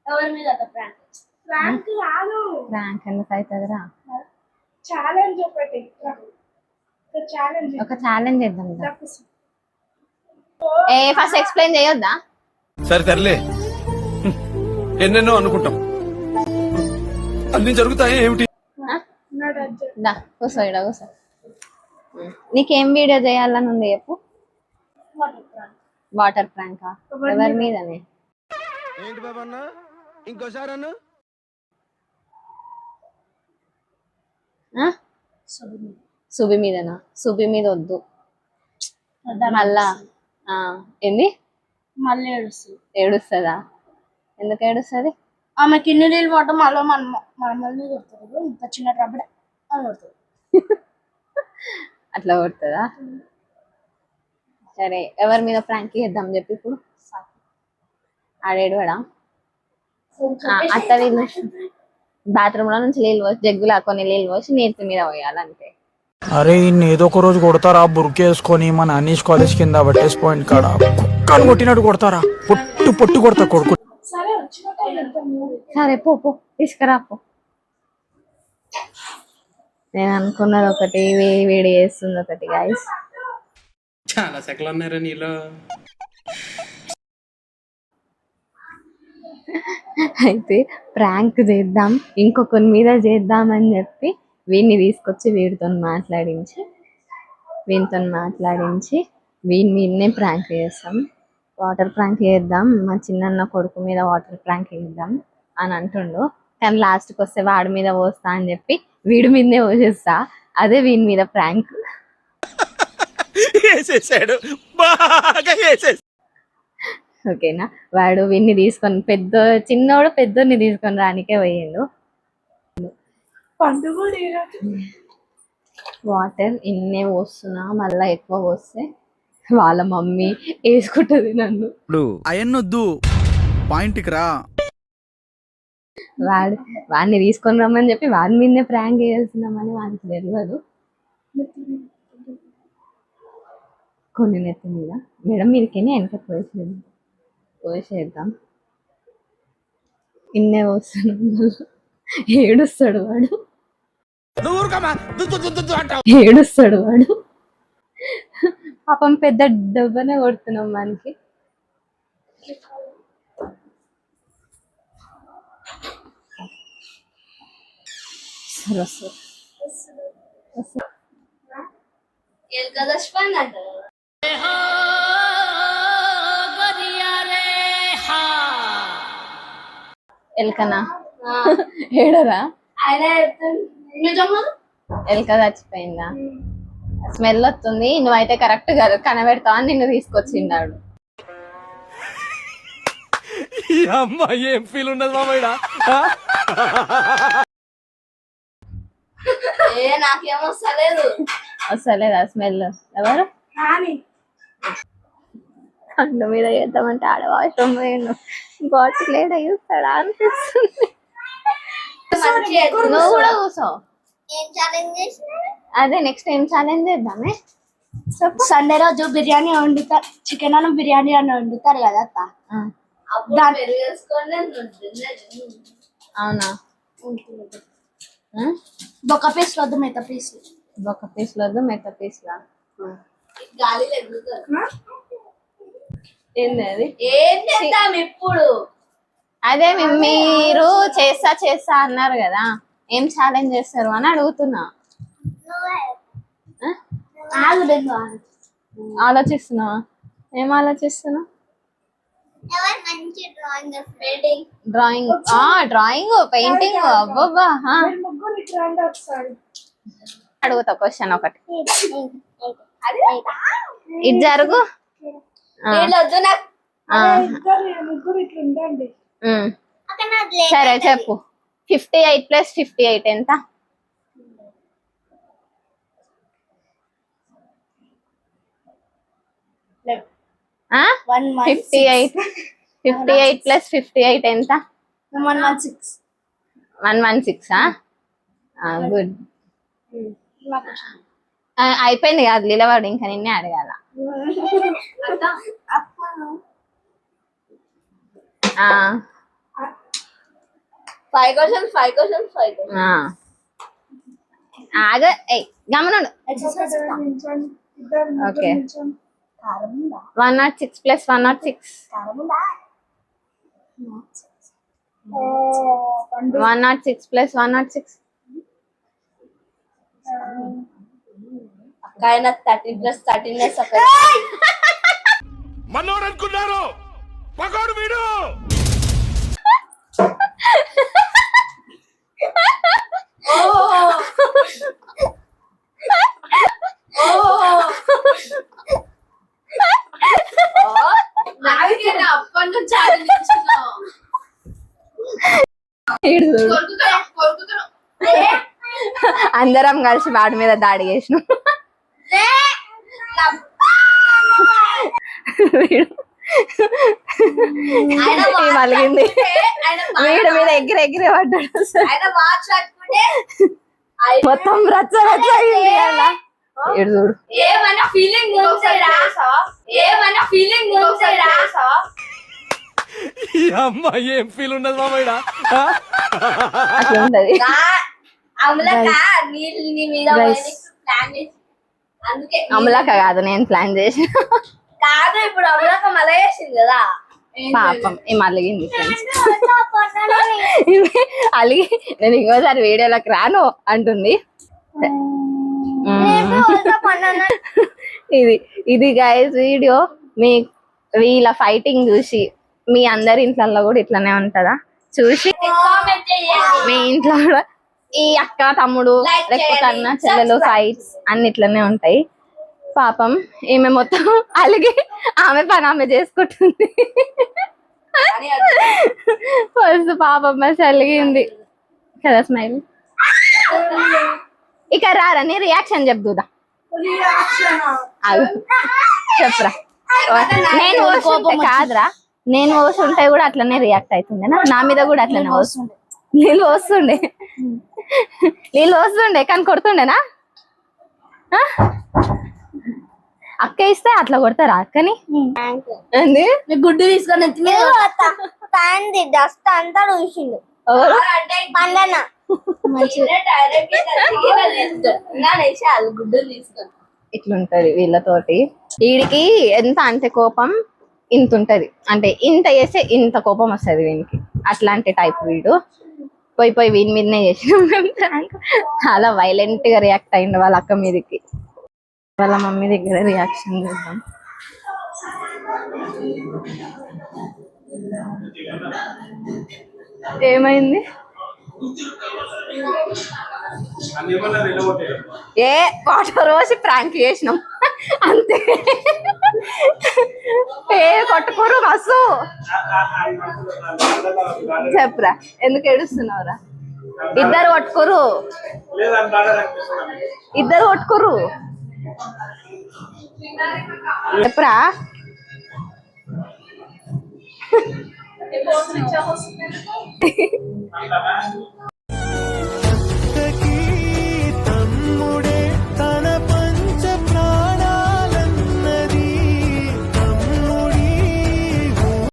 ఎవరి మీద prank prank కాదు ప్రాంక్ ఎందుకు అవుతుందిరా ఛాలెంజ్ ఒకటి ఒక ఛాలెంజ్ చేద్దాం ఏ ఫస్ట్ ఎక్స్ప్లెయిన్ చేయొద్దా సరే తరలే ఎన్నెన్నో అనుకుంటాం అన్ని జరుగుతాయి ఏమిటి కూర్చో ఇడ కూర్చో నీకేం వీడియో చేయాలని ఉంది చెప్పు వాటర్ ప్రాంకా ఎవరి మీదనే ఏంటి బాబా అన్న ఇంకోసారి అన్న సుబి మీదనా సుబి మీద వద్దు మళ్ళా ఏంది మళ్ళీ ఏడుస్తుందా ఎందుకు ఏడుస్తుంది ఆమె కిన్ని నీళ్ళు పడటం మళ్ళీ మళ్ళీ కొడుతుంది ఇంత చిన్న రబ్బడే అని కొడుతుంది అట్లా కొడుతుందా సరే ఎవరి మీద ప్రాంక్ చేద్దాం చెప్పి ఇప్పుడు ఆడేడువాడా అత్త వీళ్ళు బాత్రూమ్ లో నుంచి నీళ్ళు పోసి జగ్గులా కొన్ని నీళ్ళు పోసి నీటి మీద పోయాలంతే అరే ఇన్ని ఏదో ఒక రోజు కొడతారా బుర్కేసుకొని మన అనీష్ కాలేజ్ కింద బట్టేసి పాయింట్ కాడ కుక్కను కొట్టినట్టు కొడతారా పొట్టు పొట్టు కొడతా కొడుకు సరే పో పో తీసుకురా పో నేను అనుకున్నది ఒకటి వేడి చేస్తుంది ఒకటి గాయస్ చాలా సెకలు ఉన్నారా నీలో అయితే ప్రాంక్ చేద్దాం ఇంకొకరి మీద చేద్దాం అని చెప్పి వీడిని తీసుకొచ్చి వీడితో మాట్లాడించి వీని మీదనే ప్రాంక్ చేస్తాం వాటర్ ప్రాంక్ చేద్దాం మా చిన్న కొడుకు మీద వాటర్ ప్రాంక్ చేద్దాం అని అంటుండు కానీ లాస్ట్కి వస్తే వాడి మీద పోస్తా అని చెప్పి వీడి మీదనే పోసేస్తా అదే వీని మీద ప్రాంక్ ఓకేనా వాడు వీడిని తీసుకొని చిన్నోడు పెద్దోడిని తీసుకొని రానికే పోయిండు వాటర్ ఇన్నే పోస్తున్నా మళ్ళా ఎక్కువ పోస్తే వాళ్ళ మమ్మీ వేసుకుంటది నన్ను అయన్నొద్దు పాయింట్కి రా వాడిని తీసుకొని రమ్మని చెప్పి వాడి మీదనే ప్రాంక్ చేస్తున్నామని వాడికి తెలియదు కొన్ని నెత్తి మీద మేడం మీదకేనే వెనక పోసేద్దాం ఇన్నే పోస్తున్నాం ఏడుస్తాడు వాడు పాపం పెద్ద డబ్బనే కొడుతున్నాం మనకి ఎల్కనా ఏడరా ఎలుక చచ్చిపోయిందా స్మెల్ వస్తుంది నువ్వైతే కరెక్ట్ కాదు కనబెడతావు అని నిన్ను తీసుకొచ్చిండాడు ఏం ఫీల్ ఉండదు మామయ్య నాకేమో వస్తలేదా స్మెల్ ఎవరు కండు మీద చేద్దామంటే ఆడ వాష్రూమ్ పోయిండు బాటిల్ లేడ చూస్తాడా అనిపిస్తుంది నువ్వు కూడా కూర్చో అదే నెక్స్ట్ ఏం ఛాలెంజ్ చేద్దామే సండే రోజు బిర్యానీ వండుతారు చికెన్ అన్న బిర్యానీ అని వండుతారు కదా అత్త అవునా బొక్క పీస్ వద్దు మెత్త పీస్ బొక్క పీస్లు వద్దు మెత్త పీస్లా ఏంది అది ఇప్పుడు అదే మీరు చేస్తా అన్నారు కదా ఏం ఛాలెంజ్ చేస్తారు అని అడుగుతున్నా ఆలోచిస్తున్నావా ఏం ఆలోచిస్తున్నావు డ్రాయింగ్ పెయింటింగ్ అబ్బబ్బా అడుగుతా క్వశ్చన్ ఒకటి ఇది జరుగు సరే చెప్పు 58 + 58 ఎంత 58 + 58 ఎంత 116 116 గుడ్ అయిపోయింది కాదు నిలబడు ఇంకా నిన్నే అడగాల 5 questions, 5 questions, 5 questions. ఆగ ఏయ్ గమనండు. Okay 106 + 106 106 + 106 Kind of 13 plus 13 is okay. మనోడు అనుకున్నారు పకోడు వీడు. అందరం కలిసి వాడి మీద దాడి చేసినాం. మలిగింది వీడి మీద ఎగిరే పడ్డాడు. మొత్తం రచ్చ అయింది అలా. ఇడు చూడు ఏమైనా ఫీలింగ్ ఈ అమ్మాయి ఏం ఫీల్ ఉన్నది మామయ్య. అట్లా ఉంటది. అమలాక కాదు నేను ప్లాన్ చేసిన. కాదు ఇప్పుడు అమలాక మళ్ళీ చేసింది కదా. పాపం ఏం అలిగింది ఫ్రెండ్స్. అలిగి నేను ఇంకోసారి వీడియోలోకి రాను అంటుంది. ఇది గైస్ వీడియో. మీ వీళ్ళ ఫైటింగ్ చూసి మీ అందరి ఇంట్లో కూడా ఇట్లానే ఉంటదా చూసి మీ ఇంట్లో కూడా ఈ అక్క తమ్ముడు లేకపోతే అన్న చెల్లెలు ఫైట్స్ అన్ని ఇట్లనే ఉంటాయి. పాపం ఈమె మొత్తం అలిగి ఆమె పని ఆమె చేసుకుంటుంది. ఫస్ట్ పాపం మస్తు అలిగింది కదా. స్మైల్ ఇక రారా నీ రియాక్షన్ చెప్దుదా. చెప్పరా. నేను కోపం కాదురా, నేను పోస్తుంటే కూడా అట్లనే రియాక్ట్ అవుతుండేనా. నా మీద కూడా అట్లనే వస్తుండే. నీళ్ళు వస్తుండే కానీ కొడుతుండేనా. అక్క ఇస్తే అట్లా కొడతారా అక్కని. గుడ్డు తీసుకొని డస్ట్ అంతా చూసిండు. గుడ్డు తీసుకొని ఇట్లుంటది వీళ్ళతోటి. వీడికి ఎంత అంటే కోపం ఇంత ఉంటది. అంటే ఇంత చేస్తే ఇంత కోపం వస్తుంది వీనికి. అట్లాంటి టైప్ వీడు. పోయి వీని మీదనే చేసినాం మేము ప్రాంక్. చాలా వైలెంట్ గా రియాక్ట్ అయ్యిండు వాళ్ళ అక్క మీదకి. వాళ్ళ మమ్మీ దగ్గర రియాక్షన్ చేద్దాం. ఏమైంది? ఏ వాటర్ పోసి ప్రాంక్ చేసినాం అంతే. ఏ కొట్టుకోరు మస్తు. చెప్పురా ఎందుకు ఏడుస్తున్నావురా. ఇద్దరు కొట్టుకోరు చెప్పురా.